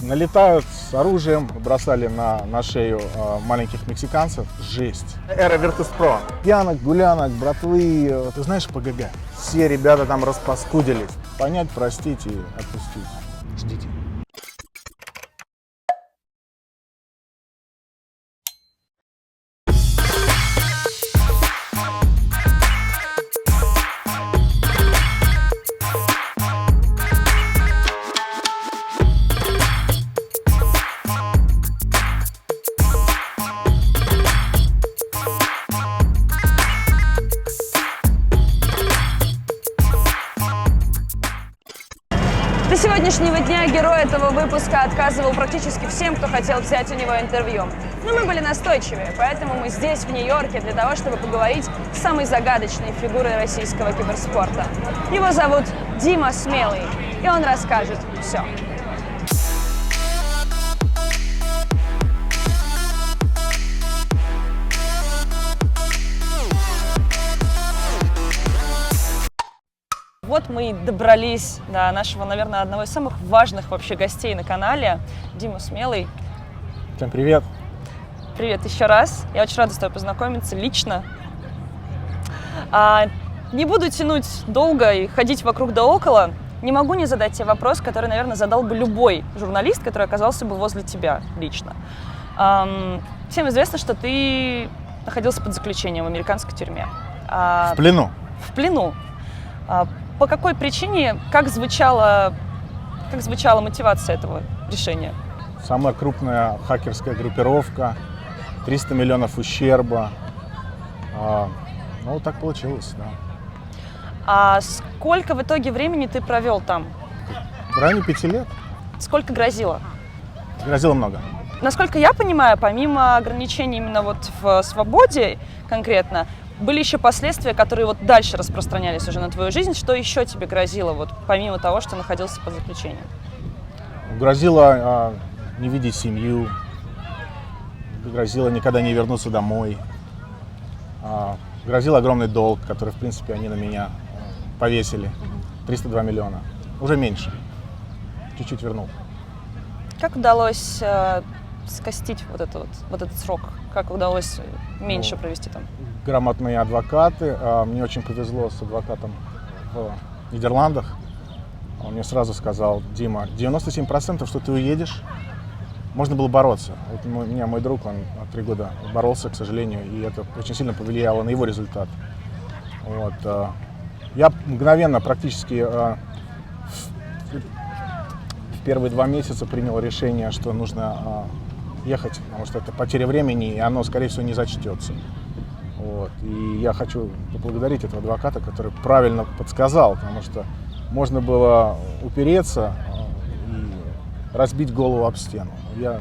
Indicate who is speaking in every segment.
Speaker 1: налетают с оружием, бросали на шею маленьких мексиканцев. Жесть. Эра Virtus.pro. Пьянок, гулянок, братвы, ты знаешь ПГГ? Все ребята там распаскудились. Понять, простить и отпустить. Ждите.
Speaker 2: До сегодняшнего дня герой этого выпуска отказывал практически всем, кто хотел взять у него интервью. Но мы были настойчивее, поэтому мы здесь, в Нью-Йорке, для того, чтобы поговорить с самой загадочной фигурой российского киберспорта. Его зовут Дима Смелый, и он расскажет все. Вот мы и добрались до нашего, наверное, одного из самых важных вообще гостей на канале, Дима Смелый.
Speaker 1: Всем привет.
Speaker 2: Привет еще раз. Я очень рада с тобой познакомиться лично. Не буду тянуть долго и ходить вокруг да около. Не могу не задать тебе вопрос, который, наверное, задал бы любой журналист, который оказался бы возле тебя лично. Всем известно, что ты находился под заключением в американской тюрьме.
Speaker 1: В плену.
Speaker 2: В плену. По какой причине, как звучала мотивация этого решения?
Speaker 1: Самая крупная хакерская группировка, 300 миллионов ущерба. Ну, так получилось, да.
Speaker 2: А сколько в итоге времени ты провел там?
Speaker 1: В районе 5 лет.
Speaker 2: Сколько грозило?
Speaker 1: Грозило много.
Speaker 2: Насколько я понимаю, помимо ограничений именно вот в свободе конкретно, были еще последствия, которые вот дальше распространялись уже на твою жизнь. Что еще тебе грозило, вот помимо того, что находился под заключением?
Speaker 1: Грозило не видеть семью, грозило никогда не вернуться домой, грозил огромный долг, который, в принципе, они на меня повесили. 302 миллиона. Уже меньше. Чуть-чуть вернул. Как
Speaker 2: удалось скостить вот этот срок? Как удалось меньше провести там?
Speaker 1: Грамотные адвокаты. Мне очень повезло с адвокатом в Нидерландах. Он мне сразу сказал: Дима, 97%, что ты уедешь, можно было бороться. Вот мой друг, он 3 года боролся, к сожалению, и это очень сильно повлияло на его результат. Вот. Я мгновенно, практически в первые 2 месяца принял решение, что нужно ехать, потому что это потеря времени, и оно, скорее всего, не зачтется. Вот. И я хочу поблагодарить этого адвоката, который правильно подсказал, потому что можно было упереться и разбить голову об стену. Я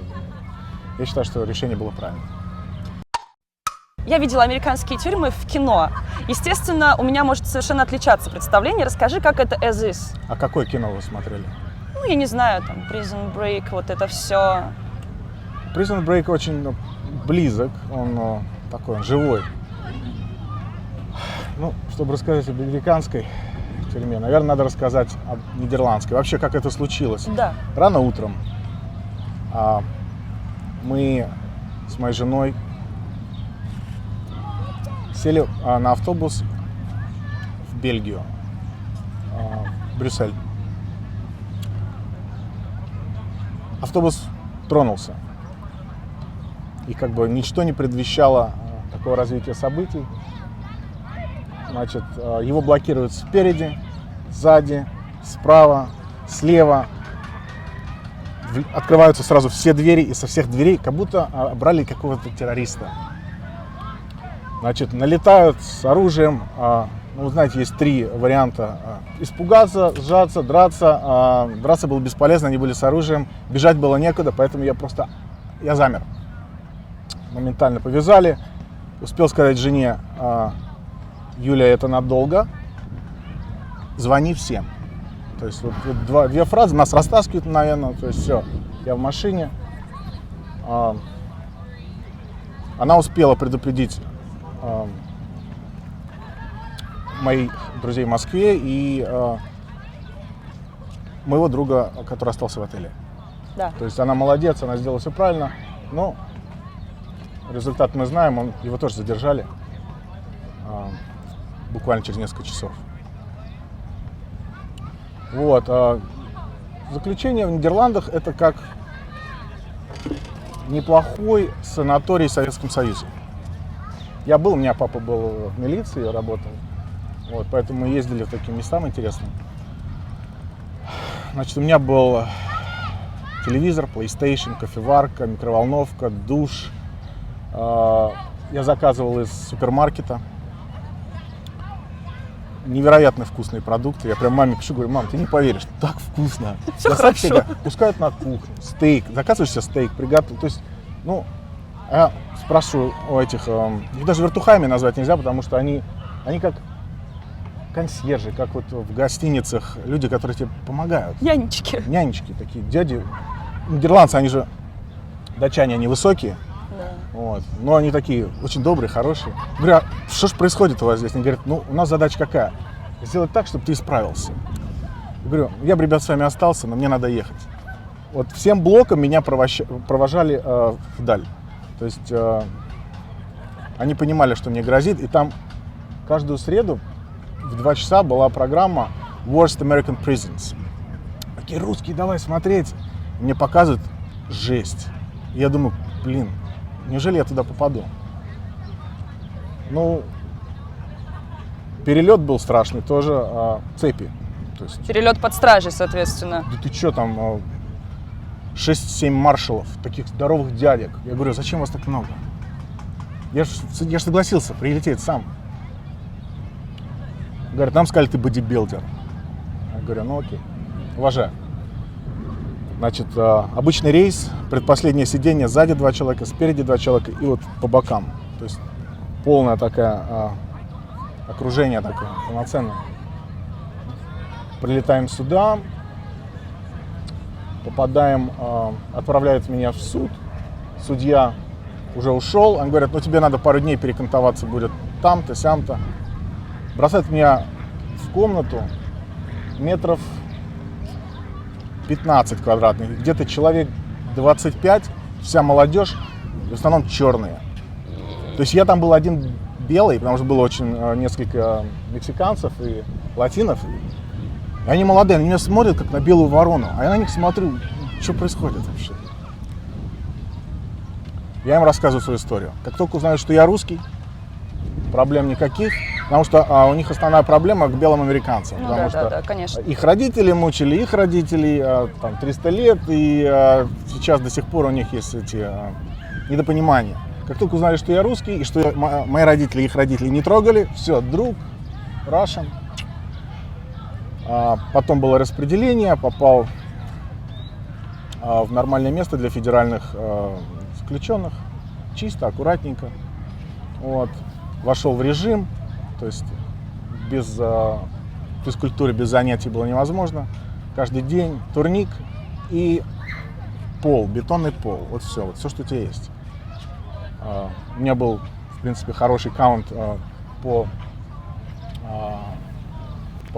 Speaker 1: считаю, что решение было правильным.
Speaker 2: Я видела американские тюрьмы в кино. Естественно, у меня может совершенно отличаться представление. Расскажи, как это as is.
Speaker 1: А какое кино вы смотрели?
Speaker 2: Ну, я не знаю, там, Prison Break, вот это все.
Speaker 1: Prison Break очень близок, он такой, он живой. Ну, чтобы рассказать об американской тюрьме, наверное, надо рассказать об нидерландской. Вообще, как это случилось.
Speaker 2: Да.
Speaker 1: Рано утром мы с моей женой сели на автобус в Бельгию, в Брюссель. Автобус тронулся. И как бы ничто не предвещало такого развития событий. Значит, его блокируют спереди, сзади, справа, слева. Открываются сразу все двери, и со всех дверей как будто брали какого-то террориста. Значит, налетают с оружием. Ну, знаете, есть 3 варианта. Испугаться, сжаться, драться. Драться было бесполезно, они были с оружием. Бежать было некуда, поэтому я замер. Моментально повязали. Успел сказать жене: Юля, это надолго. Звони всем. То есть вот 2 фразы, нас растаскивают, наверное, то есть все, я в машине. Она успела предупредить моих друзей в Москве и моего друга, который остался в отеле.
Speaker 2: Да.
Speaker 1: То есть она молодец, она сделала все правильно, но результат мы знаем, его тоже задержали буквально через несколько часов. Вот. Заключение в Нидерландах — это как неплохой санаторий в Советском Союзе. Я был, у меня папа был в милиции, работал, вот, поэтому мы ездили в такие места интересные. Значит, у меня был телевизор, PlayStation, кофеварка, микроволновка, душ. Я заказывал из супермаркета. Невероятно вкусные продукты. Я прям маме пишу, говорю: мам, ты не поверишь, так вкусно.
Speaker 2: Все хорошо.
Speaker 1: Пускают на кухню, стейк, заказываешь себе стейк, приготовил. То есть, ну, я спрашиваю у этих, их даже вертухами назвать нельзя, потому что они как консьержи, как вот в гостиницах, люди, которые тебе помогают.
Speaker 2: Нянечки.
Speaker 1: Нянечки такие, дяди. Нидерландцы, они же, датчане, они высокие.
Speaker 2: Да.
Speaker 1: Вот. Но они такие очень добрые, хорошие. Говорю: а что ж происходит у вас здесь? Они говорят: ну, у нас задача какая? Сделать так, чтобы ты исправился. Я говорю: я бы, ребят, с вами остался, но мне надо ехать. Вот всем блоком меня провожали вдаль. То есть они понимали, что мне грозит. И там каждую среду в 2 часа была программа Worst American Prisons. Такие русские, давай смотреть. Мне показывают жесть. И я думаю: блин, неужели я туда попаду? Ну, перелет был страшный тоже, цепи. То есть,
Speaker 2: Перелет под стражей, соответственно.
Speaker 1: да ты что там, 6-7 маршалов, таких здоровых дядек. Я говорю: зачем вас так много? Я ж согласился прилететь сам. Говорят: нам сказали, ты бодибилдер. Я говорю: ну окей, уважаю. Значит, обычный рейс, предпоследнее сиденье, сзади 2 человека, спереди 2 человека и вот по бокам. То есть полное такое окружение такое полноценное. Прилетаем сюда, попадаем, отправляют меня в суд. Судья уже ушел. Он говорит: ну тебе надо пару дней перекантоваться будет там-то, сям-то. Бросают меня в комнату метров 15 квадратных, где-то человек 25, вся молодежь, в основном черные. То есть я там был один белый, потому что было очень несколько мексиканцев и латинов. И они молодые, они меня смотрят как на белую ворону, а я на них смотрю: что происходит вообще. Я им рассказываю свою историю. Как только узнают, что я русский, проблем никаких, потому что у них основная проблема к белым американцам.
Speaker 2: Ну
Speaker 1: потому что
Speaker 2: да, конечно.
Speaker 1: их родители мучили их родителей там 300 лет, и сейчас до сих пор у них есть эти недопонимания. Как только узнали, что я русский, и что мои родители их родителей не трогали, все, друг, Russian. Потом было распределение, попал в нормальное место для федеральных заключенных, чисто, аккуратненько. Вот. Вошел в режим, то есть без физкультуры, без занятий было невозможно. Каждый день турник и пол, бетонный пол. Вот все, что у тебя есть. У меня был, в принципе, хороший каунт по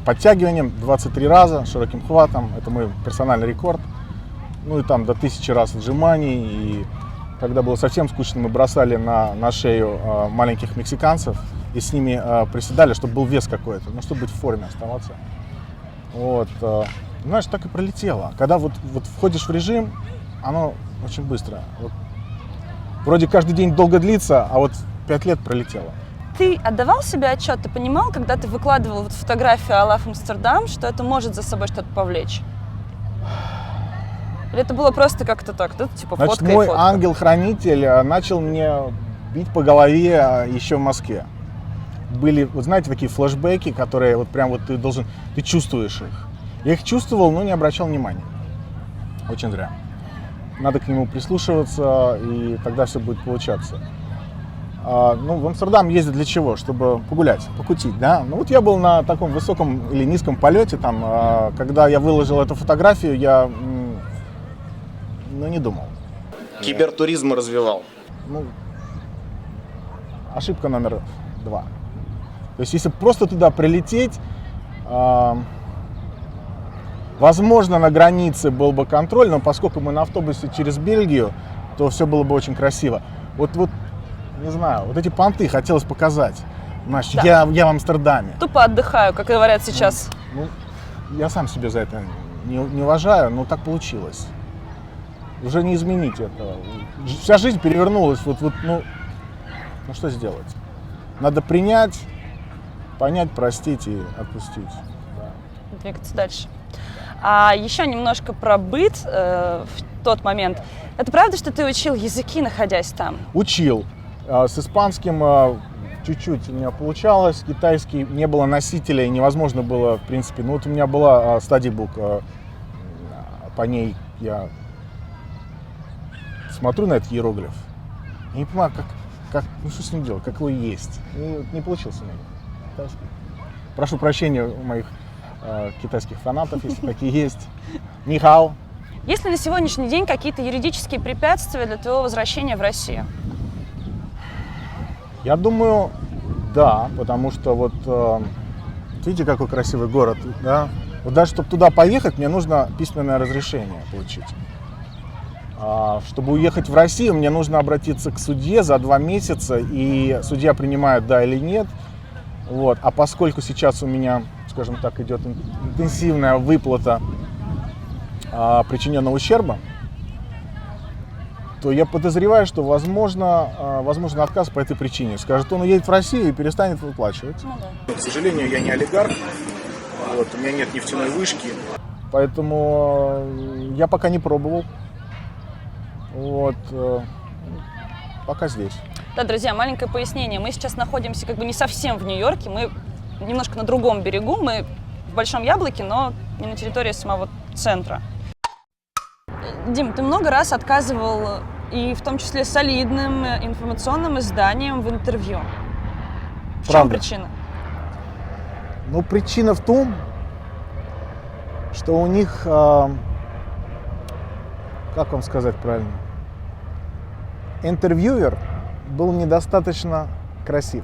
Speaker 1: подтягиваниям, 23 раза, широким хватом. Это мой персональный рекорд. Ну и там до 1000 раз отжиманий. И когда было совсем скучно, мы бросали на шею маленьких мексиканцев и с ними приседали, чтобы был вес какой-то, ну, чтобы быть в форме оставаться. Вот. Знаешь, так и пролетело. Когда вот входишь в режим, оно очень быстро. Вот. Вроде каждый день долго длится, а вот 5 лет пролетело.
Speaker 2: Ты отдавал себе отчет, ты понимал, когда ты выкладывал вот фотографию Алаф Амстердам, что это может за собой что-то повлечь? Или это было просто как-то так, да, типа
Speaker 1: Значит,
Speaker 2: фотка и
Speaker 1: мой
Speaker 2: фотка?
Speaker 1: ангел-хранитель начал мне бить по голове еще в Москве. Были, вот знаете, такие флешбеки, которые вот прям вот ты чувствуешь их. Я их чувствовал, но не обращал внимания. Очень зря. Надо к нему прислушиваться, и тогда все будет получаться. Ну, в Амстердам ездят для чего? Чтобы погулять, покутить, да? Ну, вот я был на таком высоком или низком полете, там, когда я выложил эту фотографию, я, не думал. Кибертуризм развивал. Ну, ошибка номер 2. То есть, если просто туда прилететь, Возможно, на границе был бы контроль, но поскольку мы на автобусе через Бельгию, то все было бы очень красиво. Вот, не знаю, вот эти понты хотелось показать. Знаешь,
Speaker 2: Да.
Speaker 1: я в Амстердаме.
Speaker 2: Тупо отдыхаю, как говорят сейчас.
Speaker 1: Ну, я сам себя за это не уважаю, но так получилось. Уже не изменить этого. Вся жизнь перевернулась. Ну что сделать? Надо принять, понять, простить и отпустить.
Speaker 2: Двигаться дальше. А еще немножко про быт в тот момент. Это правда, что ты учил языки, находясь там?
Speaker 1: Учил. С испанским чуть-чуть у меня получалось. Китайский не было носителя, и невозможно было, в принципе. Ну вот у меня была стадибук. По ней я смотрю на этот иероглиф. Я не понимаю, ну что с ним делать, как его есть. Не получился у меня китайский. Прошу прощения у моих китайских фанатов, если такие есть. Нихао.
Speaker 2: Есть ли на сегодняшний день какие-то юридические препятствия для твоего возвращения в Россию?
Speaker 1: Я думаю, да, потому что видите, какой красивый город, да? Вот даже чтобы туда поехать, мне нужно письменное разрешение получить. Чтобы уехать в Россию, мне нужно обратиться к судье за 2 месяца, и судья принимает да или нет. Вот. А поскольку сейчас у меня, скажем так, идет интенсивная выплата причиненного ущерба, то я подозреваю, что возможен отказ по этой причине. Скажет, он уедет в Россию и перестанет выплачивать.
Speaker 2: Ну, да.
Speaker 1: К сожалению, я не олигарх, у меня нет нефтяной вышки, поэтому я пока не пробовал. Пока здесь.
Speaker 2: Да, друзья, маленькое пояснение. Мы сейчас находимся как бы не совсем в Нью-Йорке, мы немножко на другом берегу, мы в Большом Яблоке, но не на территории самого центра. Дим, ты много раз отказывал, и в том числе солидным информационным изданиям, в интервью. В чем
Speaker 1: Правда.
Speaker 2: причина?
Speaker 1: Ну, причина в том, что у них, как вам сказать правильно, интервьюер был недостаточно красив.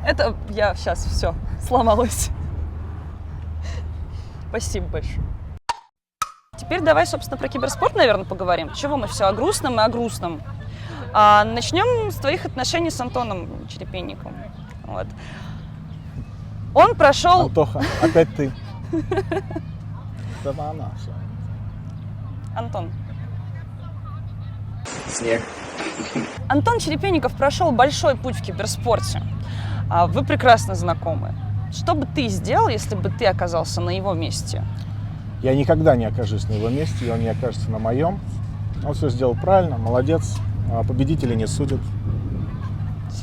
Speaker 2: Это я сейчас все сломалась. Спасибо большое. Теперь давай, собственно, про киберспорт, наверное, поговорим. Чего мы все о грустном и о грустном. Начнем с твоих отношений с Антоном Черепенниковым. Вот. Он прошел...
Speaker 1: Антоха, опять ты. Это она.
Speaker 2: Антон.
Speaker 3: Снег.
Speaker 2: Антон Черепенников прошел большой путь в киберспорте. Вы прекрасно знакомы. Что бы ты сделал, если бы ты оказался на его месте?
Speaker 1: Я никогда не окажусь на его месте, и он не окажется на моем. Он все сделал правильно, молодец. Победители не судят.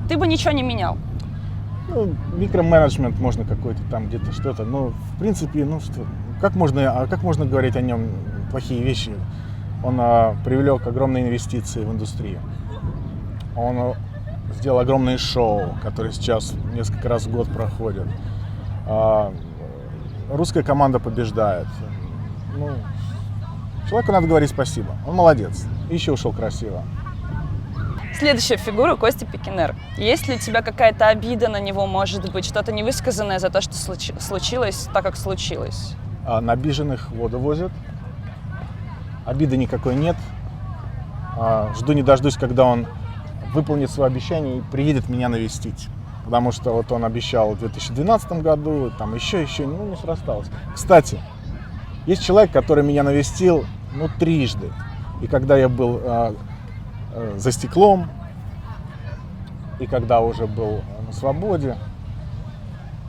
Speaker 2: Ты бы ничего не менял?
Speaker 1: Ну, микроменеджмент можно какой-то там где-то что-то. Но в принципе, как можно говорить о нем плохие вещи? Он привлек огромные инвестиции в индустрию. Он сделал огромные шоу, которые сейчас несколько раз в год проходят. Русская команда побеждает. Ну, человеку надо говорить спасибо. Он молодец. И еще ушел красиво.
Speaker 2: Следующая фигура — Костя Пекинер. Есть ли у тебя какая-то обида на него, может быть, что-то невысказанное за то, что случилось так, как случилось?
Speaker 1: На обиженных воду возят. Обиды никакой нет. Жду не дождусь, когда он выполнит свое обещание и приедет меня навестить. Потому что вот он обещал в 2012 году, там еще, не срасталось. Кстати, есть человек, который меня навестил, трижды. И когда я был за стеклом, и когда уже был на свободе,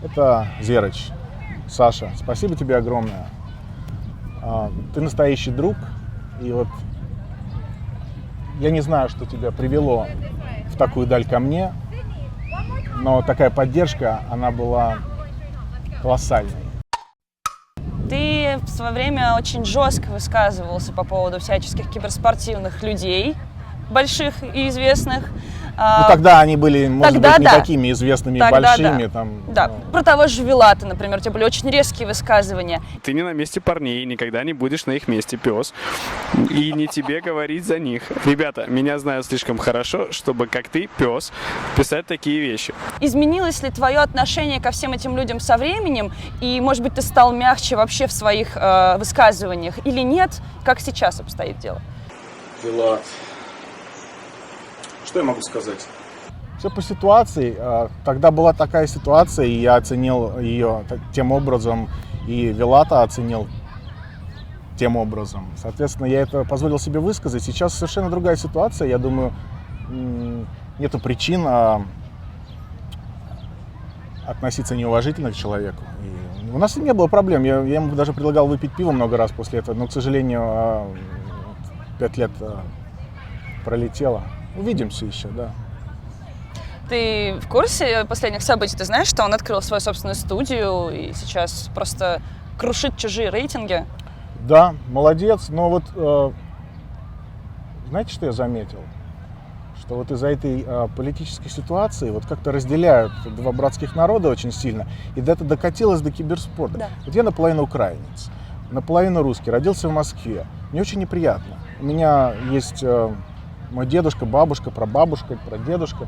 Speaker 1: это Зерыч. Саша, спасибо тебе огромное. Ты настоящий друг, и вот я не знаю, что тебя привело в такую даль ко мне, но такая поддержка, она была колоссальной.
Speaker 2: Ты в свое время очень жестко высказывался по поводу всяческих киберспортивных людей, больших и известных.
Speaker 1: Ну, тогда они были, может
Speaker 2: тогда
Speaker 1: быть, не
Speaker 2: да.
Speaker 1: такими известными,
Speaker 2: Тогда
Speaker 1: большими.
Speaker 2: да.
Speaker 1: Там,
Speaker 2: Да, про того же Вилата, например, у тебя были очень резкие высказывания.
Speaker 3: Ты не на месте парней, никогда не будешь на их месте, пес. И не тебе говорить за них. Ребята, меня знают слишком хорошо, чтобы, как ты, пес, писать такие вещи.
Speaker 2: Изменилось ли твое отношение ко всем этим людям со временем? И, может быть, ты стал мягче вообще в своих высказываниях или нет? Как сейчас обстоит дело?
Speaker 1: Вилат. Что я могу сказать? Все по ситуации. Тогда была такая ситуация, и я оценил ее тем образом, и Вилата оценил тем образом. Соответственно, я это позволил себе высказать. Сейчас совершенно другая ситуация. Я думаю, нету причин относиться неуважительно к человеку. И у нас не было проблем. Я ему даже предлагал выпить пиво много раз после этого, но, к сожалению, 5 лет пролетело. Увидимся еще, да.
Speaker 2: Ты в курсе последних событий? Ты знаешь, что он открыл свою собственную студию и сейчас просто крушит чужие рейтинги?
Speaker 1: Да, молодец. Но вот знаете, что я заметил? Что вот из-за этой политической ситуации вот как-то разделяют два братских народа очень сильно. И это докатилось до киберспорта.
Speaker 2: Да.
Speaker 1: Вот я наполовину украинец, наполовину русский, родился в Москве. Мне очень неприятно. У меня есть мой дедушка, бабушка, прабабушка, прадедушка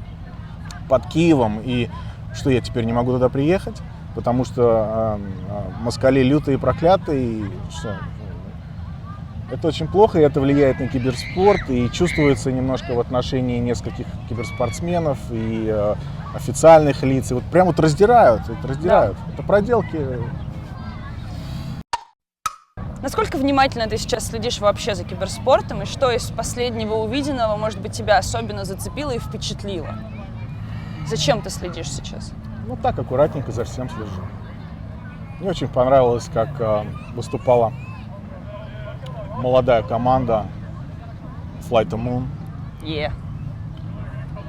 Speaker 1: под Киевом. И что, я теперь не могу туда приехать? Потому что москали лютые и проклятые. И что? Это очень плохо, и это влияет на киберспорт, и чувствуется немножко в отношении нескольких киберспортсменов и официальных лиц. И вот прям вот раздирают. Да. Это проделки.
Speaker 2: Насколько внимательно ты сейчас следишь вообще за киберспортом, и что из последнего увиденного, может быть, тебя особенно зацепило и впечатлило? Зачем ты следишь сейчас?
Speaker 1: Ну так, аккуратненько за всем слежу. Мне очень понравилось, как выступала молодая команда Flight to Moon.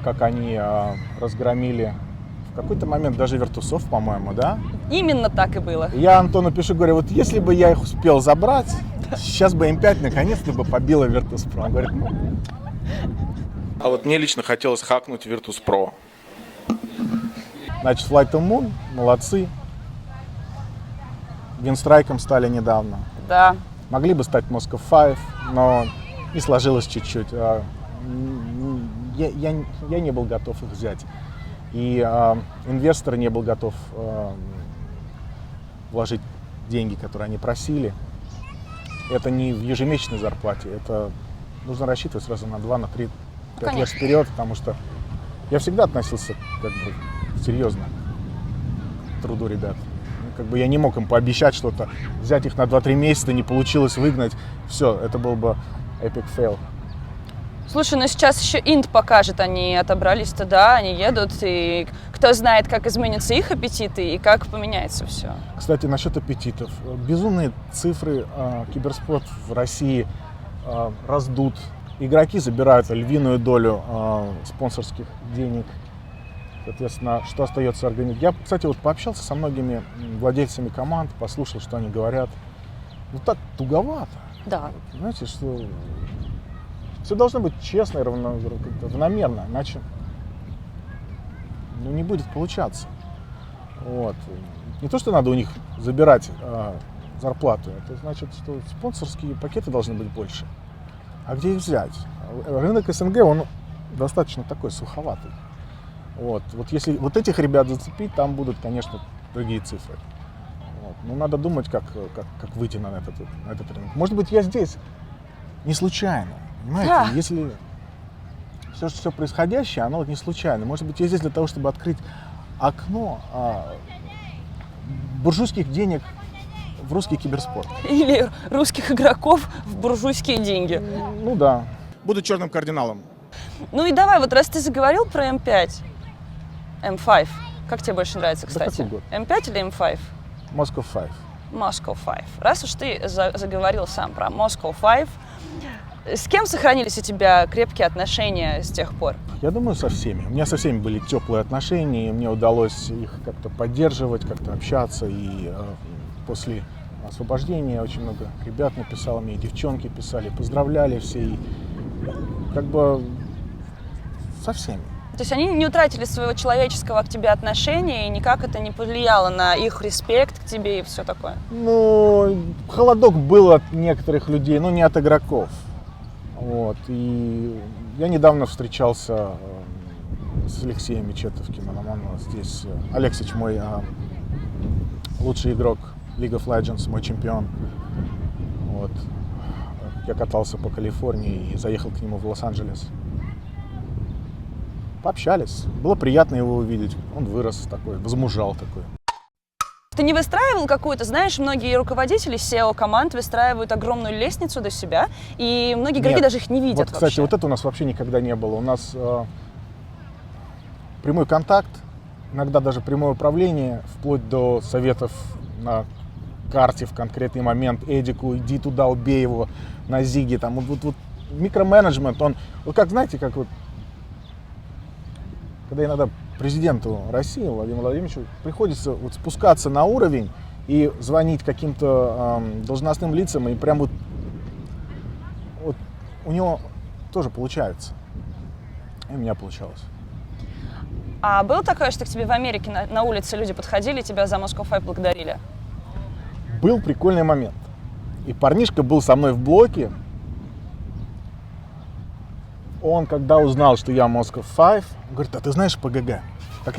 Speaker 1: Как они разгромили в какой-то момент даже Virtus.soft, по-моему, да?
Speaker 2: Именно так и было.
Speaker 1: Я Антону пишу, говорю, вот если бы я их успел забрать, сейчас бы М5 наконец-то бы побила Virtus.pro. Он говорит, ну... А вот мне лично хотелось хакнуть Virtus.pro. Значит, Flight to Moon, молодцы. Винстрайком стали недавно.
Speaker 2: Да.
Speaker 1: Могли бы стать Moscow 5, но не сложилось чуть-чуть. Я не был готов их взять. И инвестор не был готов вложить деньги, которые они просили. Это не в ежемесячной зарплате, это нужно рассчитывать сразу на 2, на 3, 5 лет вперед, потому что я всегда относился как бы серьезно к труду ребят. Как бы я не мог им пообещать что-то, взять их на 2-3 месяца, не получилось выгнать. Все, это был бы epic fail.
Speaker 2: Слушай, ну сейчас еще Инт покажет, они отобрались туда, они едут, и кто знает, как изменятся их аппетиты и как поменяется все.
Speaker 1: Кстати, насчет аппетитов. Безумные цифры. Киберспорт в России раздут. Игроки забирают львиную долю спонсорских денег. Соответственно, что остается организовать? Я, кстати, вот пообщался со многими владельцами команд, послушал, что они говорят. Ну так туговато.
Speaker 2: Да.
Speaker 1: Знаете, что все должно быть честно и равномерно, иначе не будет получаться. Вот. Не то, что надо у них забирать зарплату, это значит, что спонсорские пакеты должны быть больше. А где их взять? Рынок СНГ, он достаточно такой суховатый. Вот если вот этих ребят зацепить, там будут, конечно, другие цифры. Вот. Но надо думать, как выйти на этот рынок. Может быть, я здесь не случайно. Понимаете,
Speaker 2: Да.
Speaker 1: если все происходящее, оно не случайно. Может быть, я здесь для того, чтобы открыть окно буржуйских денег в русский киберспорт.
Speaker 2: Или русских игроков в буржуйские деньги.
Speaker 1: Ну да. Буду черным кардиналом.
Speaker 2: Ну и давай, вот раз ты заговорил про М5, М5, как тебе больше нравится,
Speaker 1: Да
Speaker 2: кстати?
Speaker 1: какой год?
Speaker 2: М5 или М5?
Speaker 1: Moscow 5.
Speaker 2: Moscow 5. Раз уж ты заговорил сам про Moscow 5, с кем сохранились у тебя крепкие отношения с тех пор?
Speaker 1: Я думаю, со всеми. У меня со всеми были теплые отношения, и мне удалось их как-то поддерживать, как-то общаться. И после освобождения очень много ребят написало мне, девчонки писали, поздравляли все. И как бы со всеми.
Speaker 2: То есть они не утратили своего человеческого к тебе отношения, и никак это не повлияло на их респект к тебе и все такое?
Speaker 1: Ну, холодок был от некоторых людей, но не от игроков. Вот. И я недавно встречался с Алексеем Мечетовкиным. Он здесь, Алексич мой лучший игрок League of Legends, мой чемпион. Вот. Я катался по Калифорнии и заехал к нему в Лос-Анджелес. Пообщались. Было приятно его увидеть. Он вырос такой, возмужал такой.
Speaker 2: Ты не выстраивал какую-то, знаешь, многие руководители SEO-команд выстраивают огромную лестницу до себя, и многие игроки
Speaker 1: Нет.
Speaker 2: даже их не видят
Speaker 1: Вот, кстати,
Speaker 2: вообще.
Speaker 1: вот это у нас вообще никогда не было. У нас прямой контакт, иногда даже прямое управление, вплоть до советов на карте в конкретный момент. Эдику, иди туда, убей его, на Зиге. Там, вот микроменеджмент, он, вот как, знаете, как вот, когда иногда президенту России, Владимиру Владимировичу, приходится вот спускаться на уровень и звонить каким-то должностным лицам, и прям вот у него тоже получается. И у меня получалось.
Speaker 2: А было такое, что к тебе в Америке на улице люди подходили и тебя за Moscow 5 благодарили?
Speaker 1: Был прикольный момент. И парнишка был со мной в блоке. Он, когда узнал, что я Moscow 5, говорит, а ты знаешь ПГГ?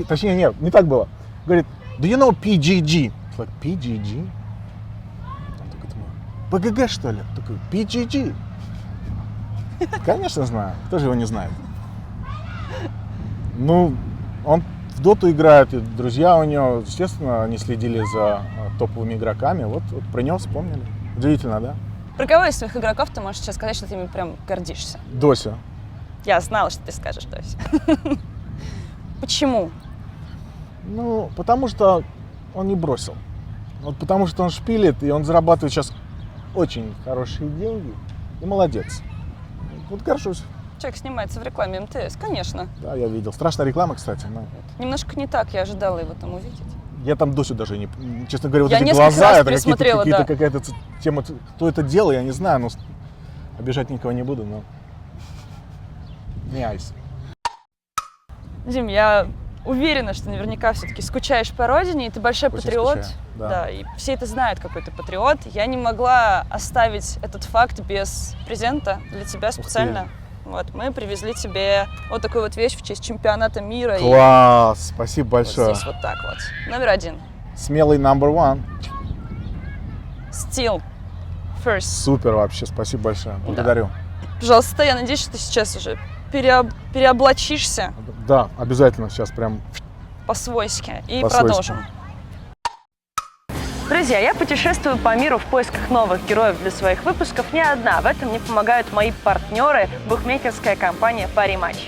Speaker 1: Точнее, нет, не так было. Говорит, do you know PGG? Like, PGG? Он такой, думаю, ПГГ, что ли? Такой, PGG. Конечно, знаю. Кто же его не знает? Ну, он в доту играет, и друзья у него, естественно, они следили за топовыми игроками. Вот про него вспомнили. Удивительно, да?
Speaker 2: Про кого из своих игроков ты можешь сейчас сказать, что ты ими прям гордишься?
Speaker 1: Дося.
Speaker 2: Я знала, что ты скажешь, Дося. Почему?
Speaker 1: Ну, потому что он не бросил. Вот потому что он шпилит, и он зарабатывает сейчас очень хорошие деньги. И молодец. Вот горжусь.
Speaker 2: Человек снимается в рекламе МТС, конечно.
Speaker 1: Да, я видел. Страшная реклама, кстати. Но
Speaker 2: Немножко не так, я ожидала его там увидеть.
Speaker 1: я там Досю даже не... Честно говоря, вот
Speaker 2: Я
Speaker 1: эти
Speaker 2: несколько
Speaker 1: глаза,
Speaker 2: раз
Speaker 1: это
Speaker 2: пересмотрела,
Speaker 1: какая-то тема. Кто это делал, я не знаю, но обижать никого не буду, но... Не айс.
Speaker 2: Дим, я уверена, что наверняка все-таки скучаешь по родине, и ты большой
Speaker 1: Очень
Speaker 2: патриот.
Speaker 1: скучаю, да.
Speaker 2: Да, и все это знают, какой ты патриот. Я не могла оставить этот факт без презента для тебя специально. Вот, мы привезли тебе вот такую вот вещь в честь чемпионата мира.
Speaker 1: Класс, спасибо
Speaker 2: И
Speaker 1: большое.
Speaker 2: вот здесь вот так вот. Номер 1.
Speaker 1: Смелый number one.
Speaker 2: Still first.
Speaker 1: Супер вообще, спасибо большое. Благодарю.
Speaker 2: Пожалуйста, я надеюсь, что ты сейчас уже переоблачишься
Speaker 1: Да, обязательно сейчас прям
Speaker 2: по-свойски. И
Speaker 1: По-свойски.
Speaker 2: продолжим. Друзья, я путешествую по миру в поисках новых героев для своих выпусков не одна. В этом мне помогают мои партнеры, букмекерская компания Parimatch.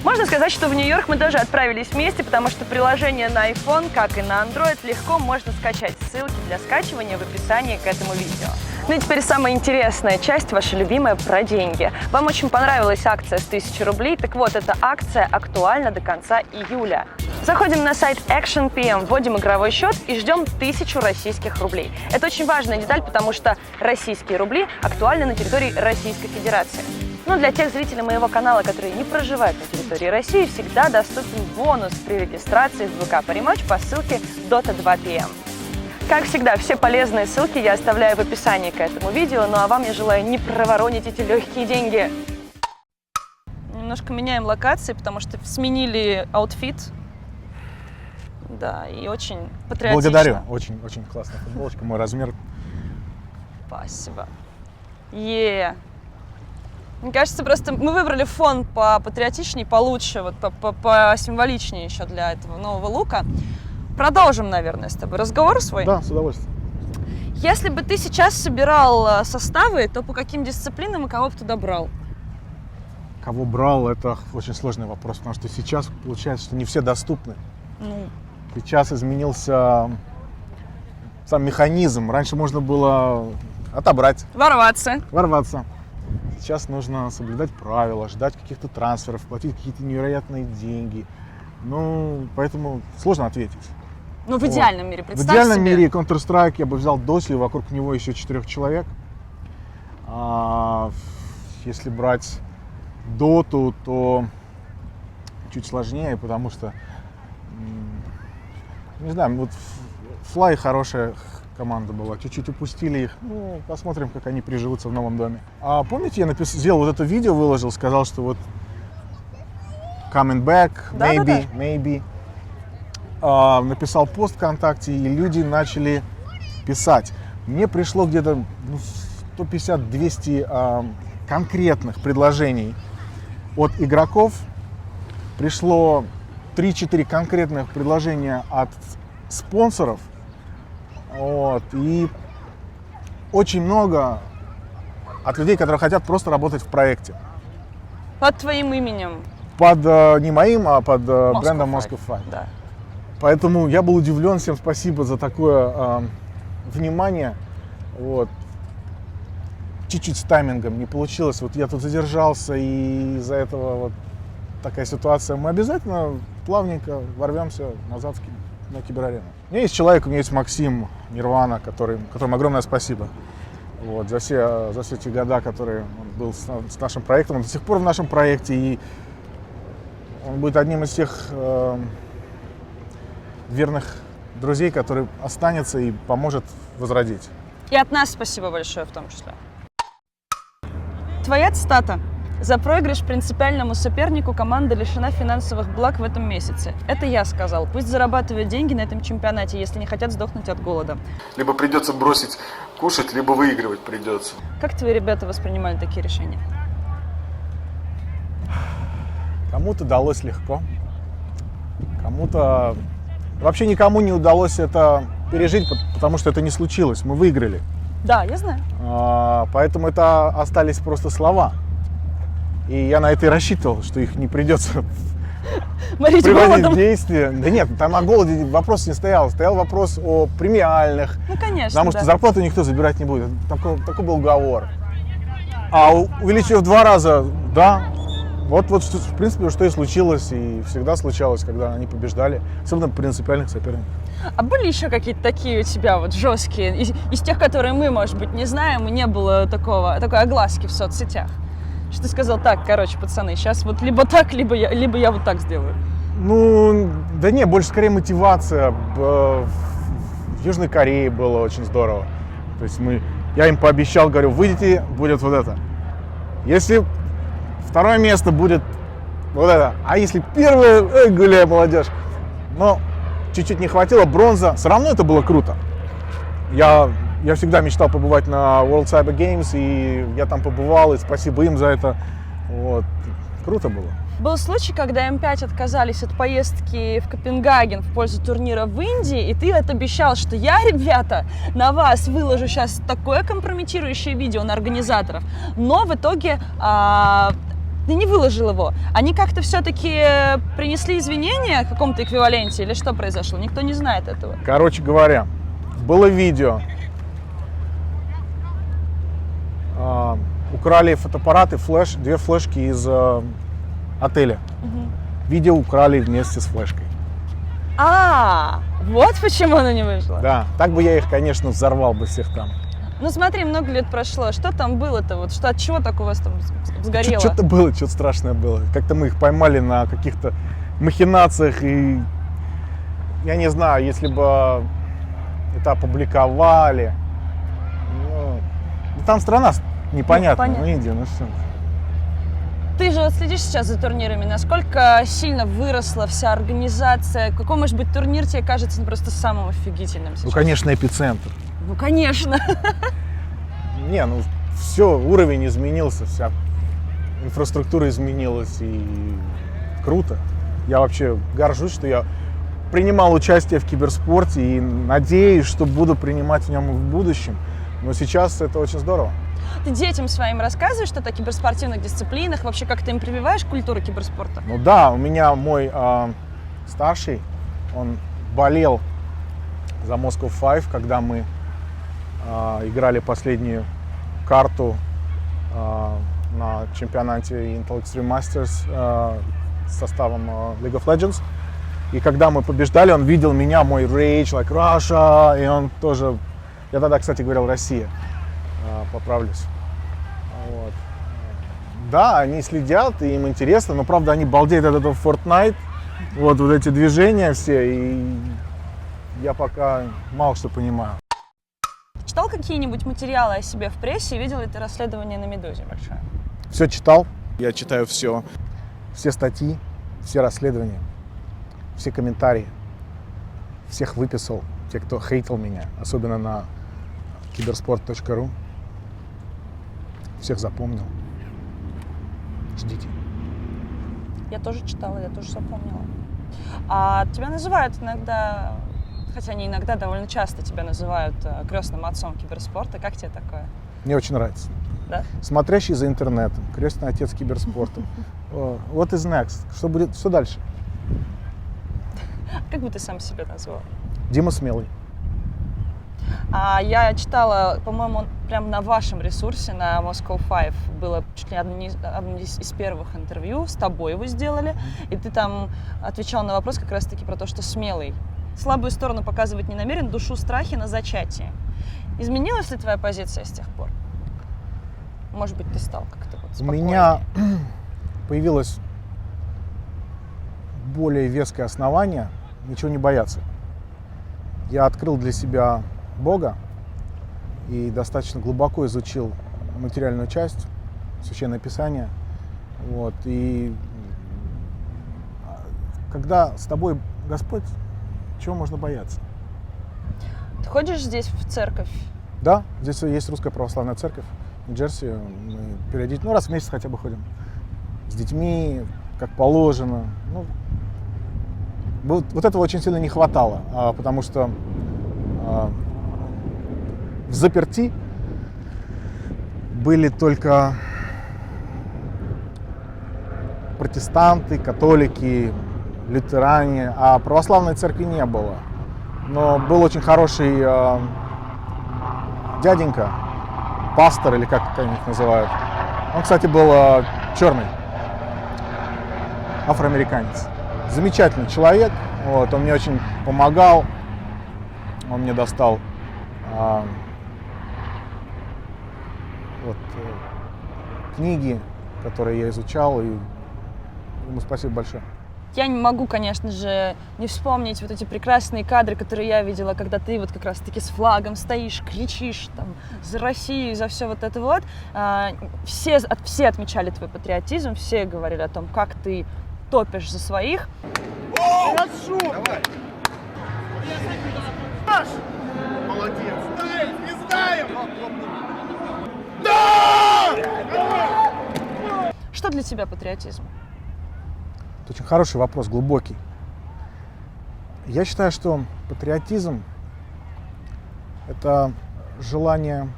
Speaker 2: Можно сказать, что в Нью-Йорк мы тоже отправились вместе, потому что приложение на iPhone, как и на Android, легко можно скачать. Ссылки для скачивания в описании к этому видео. Ну и теперь самая интересная часть, ваша любимая, про деньги. Вам очень понравилась акция с 1000 рублей, так вот, эта акция актуальна до конца июля. Заходим на сайт Action PM, вводим игровой счет и ждем 1000 российских рублей. Это очень важная деталь, потому что российские рубли актуальны на территории Российской Федерации. Но для тех зрителей моего канала, которые не проживают на территории России, всегда доступен бонус при регистрации в ВК Parimatch по ссылке Dota2PM. Как всегда, все полезные ссылки я оставляю в описании к этому видео, ну а вам я желаю не проворонить эти легкие деньги. Немножко меняем локации, потому что сменили аутфит. Да, и очень патриотично.
Speaker 1: благодарю. Очень классная футболочка, мой размер.
Speaker 2: Спасибо. Мне кажется, просто мы выбрали фон попатриотичнее, получше, вот посимволичнее еще для этого нового лука. Продолжим, наверное, с тобой разговор свой.
Speaker 1: Да, с удовольствием.
Speaker 2: Если бы ты сейчас собирал составы, то по каким дисциплинам и кого бы ты добрал?
Speaker 1: Кого брал, это очень сложный вопрос, потому что сейчас получается, что не все доступны.
Speaker 2: Ну,
Speaker 1: Сейчас изменился сам механизм. Раньше можно было отобрать,
Speaker 2: ворваться.
Speaker 1: ворваться. Сейчас нужно соблюдать правила, ждать каких-то трансферов, платить какие-то невероятные деньги. Ну, поэтому сложно ответить.
Speaker 2: Ну, в
Speaker 1: Вот.
Speaker 2: идеальном мире,
Speaker 1: В
Speaker 2: представь
Speaker 1: идеальном
Speaker 2: себе.
Speaker 1: мире Counter-Strike я бы взял Досю, вокруг него еще 4 человек. А если брать Доту, то чуть сложнее, потому что, не знаю, вот Fly хорошая команда была, чуть-чуть упустили их. Ну, посмотрим, как они приживутся в новом доме. А помните, я сделал вот это видео, выложил, сказал, что вот coming back, maybe, maybe. Написал пост ВКонтакте, и люди начали писать. Мне пришло где-то 150-200 конкретных предложений от игроков. Пришло 3-4 конкретных предложения от спонсоров. Вот. И очень много от людей, которые хотят просто работать в проекте.
Speaker 2: Под твоим именем.
Speaker 1: Под не моим, а под брендом Moscow Five.
Speaker 2: Да.
Speaker 1: Поэтому я был удивлен. Всем спасибо за такое внимание. Вот. Чуть-чуть с таймингом не получилось. Вот я тут задержался, и из-за этого вот такая ситуация. Мы обязательно плавненько ворвемся назад на Киберарену. У меня есть человек, у меня есть Максим Нирвана, которому огромное спасибо. Вот, за все те года, которые он был с нашим проектом. Он до сих пор в нашем проекте, и он будет одним из тех верных друзей, который останется и поможет возродить.
Speaker 2: И от нас спасибо большое в том числе. Твоя цитата. «За проигрыш принципиальному сопернику команда лишена финансовых благ в этом месяце. Это я сказал. Пусть зарабатывают деньги на этом чемпионате, если не хотят сдохнуть от голода».
Speaker 1: Либо придется бросить кушать, либо выигрывать придется.
Speaker 2: Как твои ребята воспринимали такие решения?
Speaker 1: Кому-то далось легко, кому-то... Вообще никому не удалось это пережить, потому что это не случилось. Мы выиграли.
Speaker 2: Да, я знаю.
Speaker 1: Поэтому это остались просто слова. И я на это и рассчитывал, что их не придется приводить в действие. Да нет, там о голоде вопрос не стоял. Стоял вопрос о премиальных.
Speaker 2: Ну, конечно,
Speaker 1: потому что зарплату никто забирать не будет. Такой был уговор. А увеличив в 2 раза, да, вот в принципе, что и случилось, и всегда случалось, когда они побеждали, особенно принципиальных соперников.
Speaker 2: А были еще какие-то такие у тебя вот жесткие, из тех, которые мы, может быть, не знаем, и не было такой огласки в соцсетях? Что ты сказал: так, короче, пацаны, сейчас вот либо так, либо я вот так сделаю?
Speaker 1: Ну, да не, больше скорее мотивация. В Южной Корее было очень здорово. То есть я им пообещал, говорю, выйдите, будет вот это. Если 2 место, будет вот это. А если 1, гуляй, молодежь. Но чуть-чуть не хватило, бронза. Все равно это было круто. Я всегда мечтал побывать на World Cyber Games, и я там побывал, и спасибо им за это. Вот. Круто было.
Speaker 2: Был случай, когда М5 отказались от поездки в Копенгаген в пользу турнира в Индии, и ты обещал, что я, ребята, на вас выложу сейчас такое компрометирующее видео на организаторов, но в итоге ты не выложил его. Они как-то все-таки принесли извинения в каком-то эквиваленте, или что произошло? Никто не знает этого.
Speaker 1: Короче говоря, было видео. Украли фотоаппараты, 2 флешки из отеля. Видео украли вместе с флешкой.
Speaker 2: Вот почему оно не вышло.
Speaker 1: Да, так бы я их, конечно, взорвал бы всех там.
Speaker 2: Ну смотри, много лет прошло. Что там было-то? Вот от чего так у вас там сгорело?
Speaker 1: Что-то было, что-то страшное было. Как-то мы их поймали на каких-то махинациях, и я не знаю, если бы это опубликовали. Ну, там страна непонятная, ну Индия, ну все.
Speaker 2: Ты же вот следишь сейчас за турнирами, насколько сильно выросла вся организация? Какой, может быть, турнир тебе кажется просто самым офигительным сейчас?
Speaker 1: Ну, конечно, эпицентр.
Speaker 2: Ну, конечно.
Speaker 1: Не, ну все, уровень изменился, вся инфраструктура изменилась, и круто. Я вообще горжусь, что я принимал участие в киберспорте, и надеюсь, что буду принимать в нем в будущем. Но сейчас это очень здорово.
Speaker 2: Ты детям своим рассказываешь что-то о киберспортивных дисциплинах? Вообще, как ты им прививаешь культуру киберспорта?
Speaker 1: Ну да, у меня мой старший, он болел за Moscow Five, когда мы играли последнюю карту на чемпионате Intel Extreme Masters с составом League of Legends. И когда мы побеждали, он видел меня, мой rage, like Russia, и он тоже... Я тогда, кстати, говорил Россия, поправлюсь. Вот. Да, они следят, и им интересно, но правда они балдеют от этого Fortnite, вот эти движения все, и я пока мало что понимаю.
Speaker 2: Читал какие-нибудь материалы о себе в прессе? Видел ли ты расследование на «Медузе» большое?
Speaker 1: Все читал, я читаю все статьи, все расследования, все комментарии, всех выписал, те, кто хейтил меня, особенно на kibersport.ru, всех запомнил. Ждите.
Speaker 2: Я тоже читала, я тоже запомнила. А тебя называют иногда, хотя не иногда, довольно часто тебя называют крестным отцом киберспорта. Как тебе такое?
Speaker 1: Мне очень нравится.
Speaker 2: Да?
Speaker 1: Смотрящий за интернетом, крестный отец киберспорта. What is next? Что будет? Что дальше?
Speaker 2: Как бы ты сам себя назвал?
Speaker 1: Дима Смелый.
Speaker 2: А я читала, по-моему, прямо на вашем ресурсе, на Moscow 5, было чуть ли одно из первых интервью, с тобой его сделали, и ты там отвечал на вопрос как раз-таки про то, что смелый. Слабую сторону показывать не намерен, душу страхи на зачатии. Изменилась ли твоя позиция с тех пор? Может быть, ты стал как-то вот
Speaker 1: У
Speaker 2: спокойнее?
Speaker 1: меня появилось более веское основание ничего не бояться. Я открыл для себя Бога и достаточно глубоко изучил материальную часть, Священное Писание. Вот. И когда с тобой Господь, чего можно бояться?
Speaker 2: Ты ходишь здесь в церковь?
Speaker 1: Да, здесь есть Русская Православная Церковь в Нью-Джерси. Мы периодически, раз в месяц хотя бы ходим. С детьми, как положено. Ну, вот этого очень сильно не хватало, потому что в заперти были только протестанты, католики, лютеране, а православной церкви не было. Но был очень хороший дяденька, пастор, или как они их называют. Он, кстати, был черный, афроамериканец. Замечательный человек, вот, он мне очень помогал, он мне достал книги, которые я изучал, и ему спасибо большое.
Speaker 2: Я не могу, конечно же, не вспомнить вот эти прекрасные кадры, которые я видела, когда ты вот как раз-таки с флагом стоишь, кричишь там за Россию, за все вот это вот. Все отмечали твой патриотизм, все говорили о том, как ты топишь за своих.
Speaker 1: Хорошо! Давай! Молодец! Знаем, не знаем! Да!
Speaker 2: Что для тебя патриотизм?
Speaker 1: Это очень хороший вопрос, глубокий. Я считаю, что патриотизм – это желание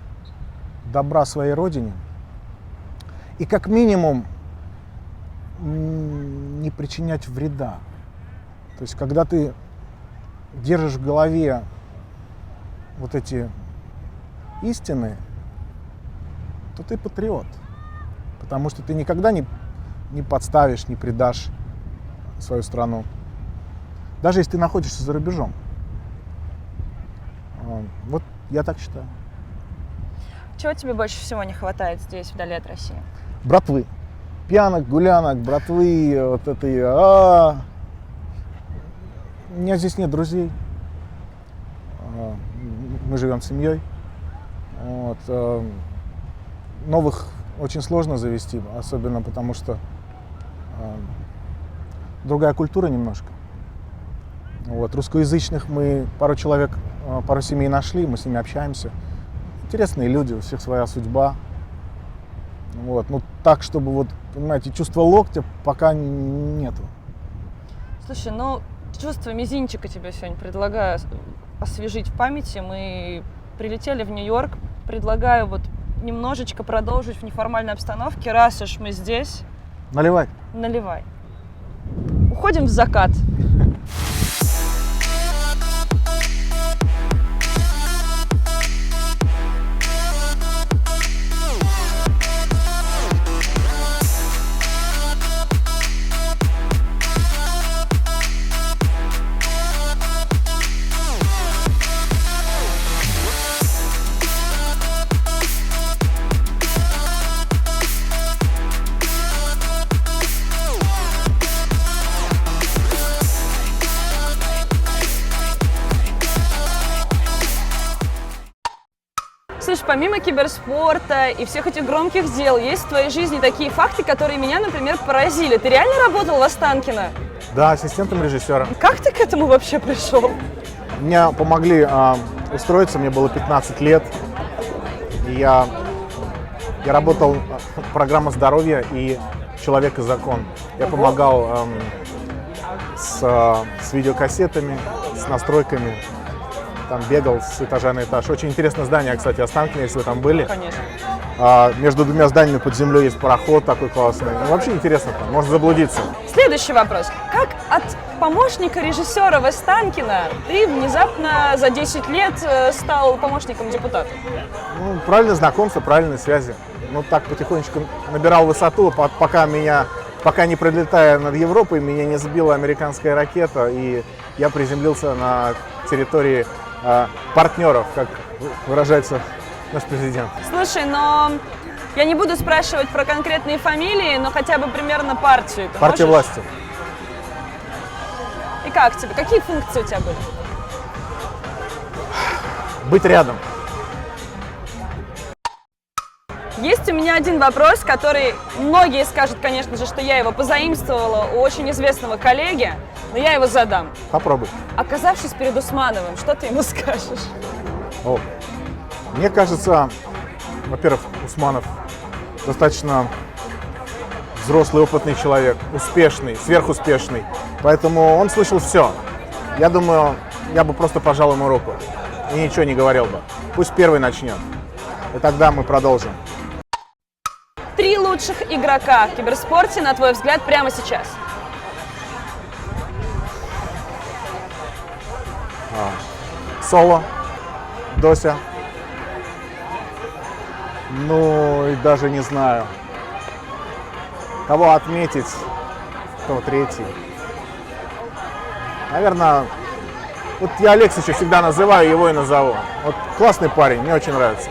Speaker 1: добра своей родине и как минимум не причинять вреда. То есть, когда ты держишь в голове вот эти истины, то ты патриот. Потому что ты никогда не подставишь, не предашь свою страну. Даже если ты находишься за рубежом. Вот я так считаю.
Speaker 2: Чего тебе больше всего не хватает здесь, вдали от России?
Speaker 1: Братвы. Пьянок, гулянок, братвы, вот этой... У меня здесь нет друзей. Мы живем семьей. Вот. Новых очень сложно завести, особенно потому что другая культура немножко. Вот. Русскоязычных мы пару человек, пару семей нашли, мы с ними общаемся. Интересные люди, у всех своя судьба. Вот. Ну так, чтобы вот, понимаете, чувство локтя пока нету.
Speaker 2: Слушай, ну чувство мизинчика тебе сегодня предлагаю освежить в памяти. Мы прилетели в Нью-Йорк, предлагаю вот немножечко продолжить в неформальной обстановке, раз уж мы здесь.
Speaker 1: Наливай.
Speaker 2: Наливай. Уходим в закат. помимо киберспорта и всех этих громких дел, есть в твоей жизни такие факты, которые меня, например, поразили. Ты реально работал в Останкино?
Speaker 1: Да, ассистентом режиссера.
Speaker 2: Как ты к этому вообще пришел?
Speaker 1: Мне помогли устроиться, мне было 15 лет. И я работал в программе здоровья и «Человек и закон». Я помогал с видеокассетами, с настройками. Там бегал с этажа на этаж. Очень интересное здание, кстати, Останкино, если вы там были.
Speaker 2: Конечно.
Speaker 1: Между двумя зданиями под землей есть пароход такой классный. Ну, вообще интересно там, можно заблудиться.
Speaker 2: Следующий вопрос. Как от помощника режиссера в Останкино ты внезапно за 10 лет стал помощником депутата?
Speaker 1: Ну, правильное знакомство, правильные связи. Ну, так потихонечку набирал высоту, пока не пролетая над Европой, меня не сбила американская ракета, и я приземлился на территории партнеров, как выражается наш президент.
Speaker 2: Слушай, но я не буду спрашивать про конкретные фамилии, но хотя бы примерно партию. Ты
Speaker 1: Партия
Speaker 2: можешь?
Speaker 1: власти.
Speaker 2: И как тебе? Какие функции у тебя были?
Speaker 1: Быть рядом.
Speaker 2: Есть у меня один вопрос, который многие скажут, конечно же, что я его позаимствовала у очень известного коллеги, но я его задам.
Speaker 1: Попробуй.
Speaker 2: Оказавшись перед Усмановым, что ты ему скажешь?
Speaker 1: О, мне кажется, во-первых, Усманов достаточно взрослый, опытный человек, успешный, сверхуспешный. Поэтому он слышал все. Я думаю, я бы просто пожал ему руку и ничего не говорил бы. Пусть первый начнет. И тогда мы продолжим.
Speaker 2: 3 лучших игрока в киберспорте, на твой взгляд, прямо сейчас.
Speaker 1: Соло, Дося. Ну, и даже не знаю. Кого отметить, кто третий. Наверное, вот я Алексича всегда называю, его и назову. Вот классный парень, мне очень нравится.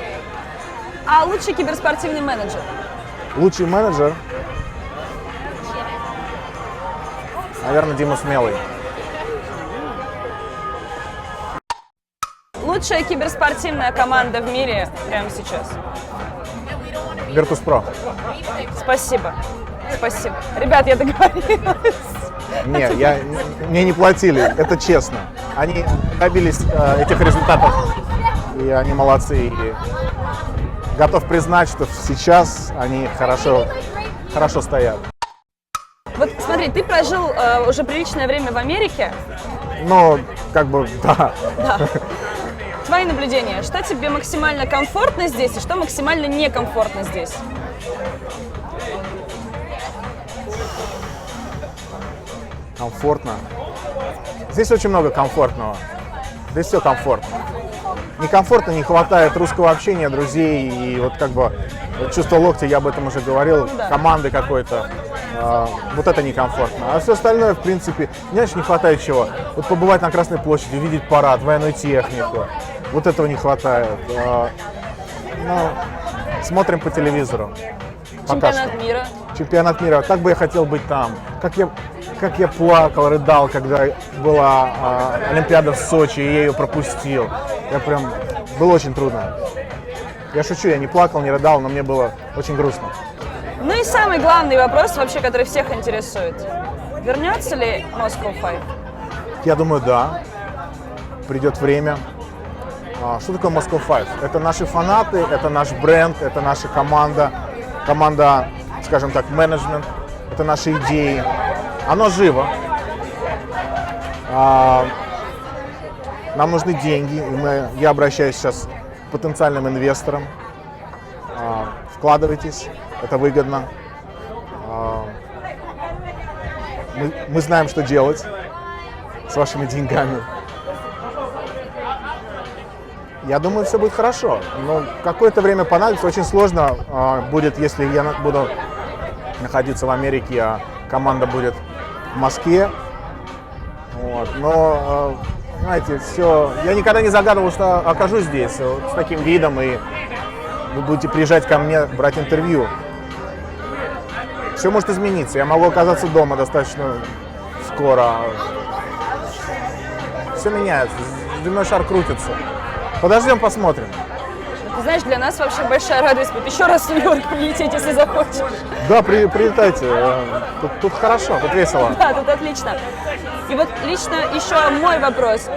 Speaker 2: А лучший киберспортивный менеджер?
Speaker 1: Лучший менеджер, наверное, Дима Смелый.
Speaker 2: Лучшая киберспортивная команда в мире прямо сейчас?
Speaker 1: Virtus.pro.
Speaker 2: Спасибо. Спасибо. Ребят, я договорилась.
Speaker 1: Не, мне не платили, это честно. Они добились этих результатов, и они молодцы. И готов признать, что сейчас они хорошо стоят.
Speaker 2: Вот смотри, ты прожил уже приличное время в Америке.
Speaker 1: Ну, как бы, да.
Speaker 2: Да. Твои наблюдения, что тебе максимально комфортно здесь и что максимально некомфортно здесь?
Speaker 1: Комфортно. Здесь очень много комфортного. Здесь все комфортно. Некомфортно, не хватает русского общения, друзей и вот как бы чувство локтя, я об этом уже говорил,
Speaker 2: Да.
Speaker 1: команды какой-то. Вот это некомфортно. А все остальное, в принципе, знаешь, не хватает чего. Вот побывать на Красной площади, увидеть парад, военную технику. Вот этого не хватает. Ну, смотрим по телевизору. Пока
Speaker 2: Чемпионат
Speaker 1: что.
Speaker 2: мира.
Speaker 1: Чемпионат мира. Как бы я хотел быть там. Как я плакал, рыдал, когда была Олимпиада в Сочи, и я ее пропустил. Было очень трудно. Я шучу, я не плакал, не рыдал, но мне было очень грустно.
Speaker 2: Ну и самый главный вопрос вообще, который всех интересует. Вернется ли Moscow Five?
Speaker 1: Я думаю, да. Придет время. Что такое Moscow Five? Это наши фанаты, это наш бренд, это наша команда. Команда, скажем так, менеджмент. Это наши идеи. Оно живо. Нам нужны деньги. И я обращаюсь сейчас к потенциальным инвесторам. Вкладывайтесь, это выгодно. Мы знаем, что делать с вашими деньгами. Я думаю, все будет хорошо. Но какое-то время понадобится. Очень сложно будет, если я буду находиться в Америке, а команда будет в Москве. Вот. Но, знаете, все. Я никогда не загадывал, что окажусь здесь с таким видом, и вы будете приезжать ко мне, брать интервью. Все может измениться. Я могу оказаться дома достаточно скоро. Все меняется. Земной шар крутится. Подождем, посмотрим.
Speaker 2: Ты знаешь, для нас вообще большая радость будет еще раз в Нью-Йорк прилететь, если захочешь.
Speaker 1: Да, прилетайте. Тут хорошо, тут весело.
Speaker 2: Да, тут отлично. И вот лично еще мой вопрос.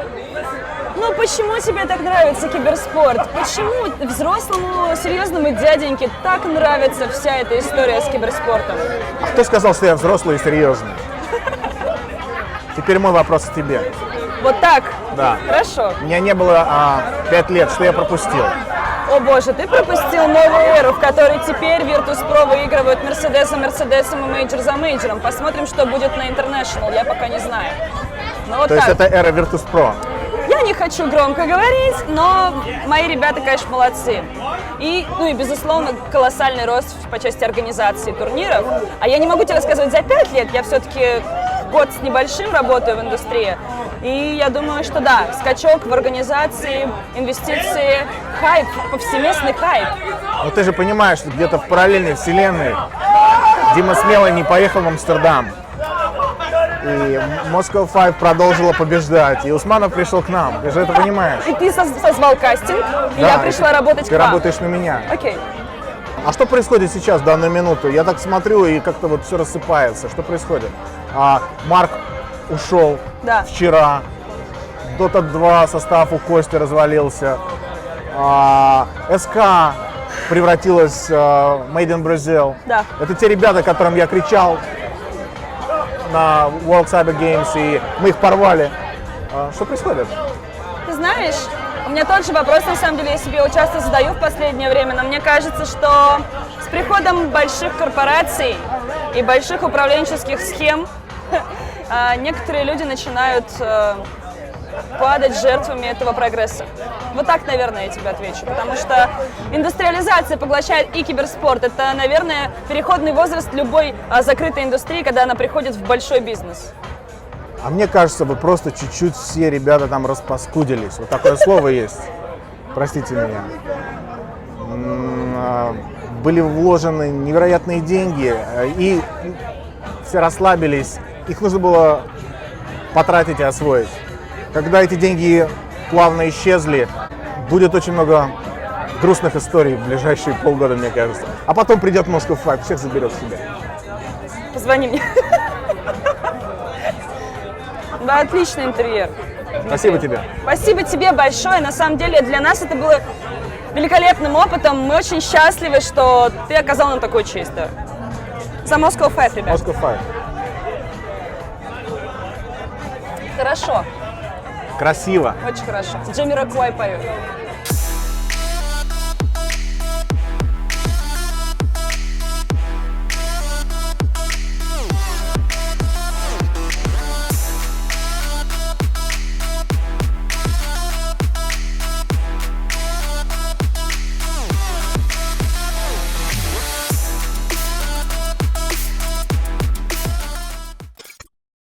Speaker 2: Ну, почему тебе так нравится киберспорт? Почему взрослому, серьезному дяденьке так нравится вся эта история с киберспортом?
Speaker 1: А кто сказал, что я взрослый и серьезный? Теперь мой вопрос к тебе.
Speaker 2: Вот так?
Speaker 1: Да.
Speaker 2: Хорошо.
Speaker 1: У меня не было 5 лет, что я пропустил?
Speaker 2: О боже, ты пропустил новую эру, в которой теперь Virtus.pro выигрывают Мерседес за Мерседесом и мейджор за мейджором. Посмотрим, что будет на International, я пока не знаю. Ну, вот
Speaker 1: То
Speaker 2: так.
Speaker 1: есть это эра Virtus.pro?
Speaker 2: Я не хочу громко говорить, но мои ребята, конечно, молодцы. И, безусловно, колоссальный рост по части организации турниров. А я не могу тебе рассказывать за 5 лет, я все-таки год с небольшим работаю в индустрии. И я думаю, что да, скачок в организации, инвестиции, хайп, повсеместный хайп.
Speaker 1: Но ты же понимаешь, что где-то в параллельной вселенной Дима Смелый не поехал в Амстердам. И Moscow Five продолжила побеждать. И Усманов пришел к нам. Ты же это понимаешь?
Speaker 2: И ты созвал кастинг, и я пришла работать к
Speaker 1: Ты
Speaker 2: вам.
Speaker 1: работаешь на меня.
Speaker 2: Окей.
Speaker 1: А что происходит сейчас, в данную минуту? Я так смотрю, и как-то вот все рассыпается. Что происходит? Марк ушел
Speaker 2: Да.
Speaker 1: вчера. Dota 2 состав у Кости развалился. СК превратилась в Made in Brazil.
Speaker 2: Да.
Speaker 1: Это те ребята, которым я кричал на World Cyber Games, и мы их порвали. Что происходит?
Speaker 2: Ты знаешь, у меня тот же вопрос, на самом деле, я себе его часто задаю в последнее время, но мне кажется, что с приходом больших корпораций и больших управленческих схем некоторые люди начинают падать жертвами этого прогресса. Вот так, наверное, я тебе отвечу, потому что индустриализация поглощает и киберспорт. Это, наверное, переходный возраст любой закрытой индустрии, когда она приходит в большой бизнес.
Speaker 1: А мне кажется, вы просто чуть-чуть все ребята там распаскудились. Вот такое слово есть. Простите меня. Были вложены невероятные деньги, и все расслабились. Их нужно было потратить и освоить. Когда эти деньги плавно исчезли, будет очень много грустных историй в ближайшие полгода, мне кажется. А потом придет Moscow Five, всех заберет себе.
Speaker 2: Позвони мне. Да, отличный интерьер.
Speaker 1: Спасибо тебе.
Speaker 2: Спасибо тебе большое. На самом деле для нас это было великолепным опытом. Мы очень счастливы, что ты оказал нам такую честь. Да. За Moscow Five, ребят.
Speaker 1: Moscow Five.
Speaker 2: Хорошо.
Speaker 1: Красиво.
Speaker 2: Очень хорошо. Джамироквай поет.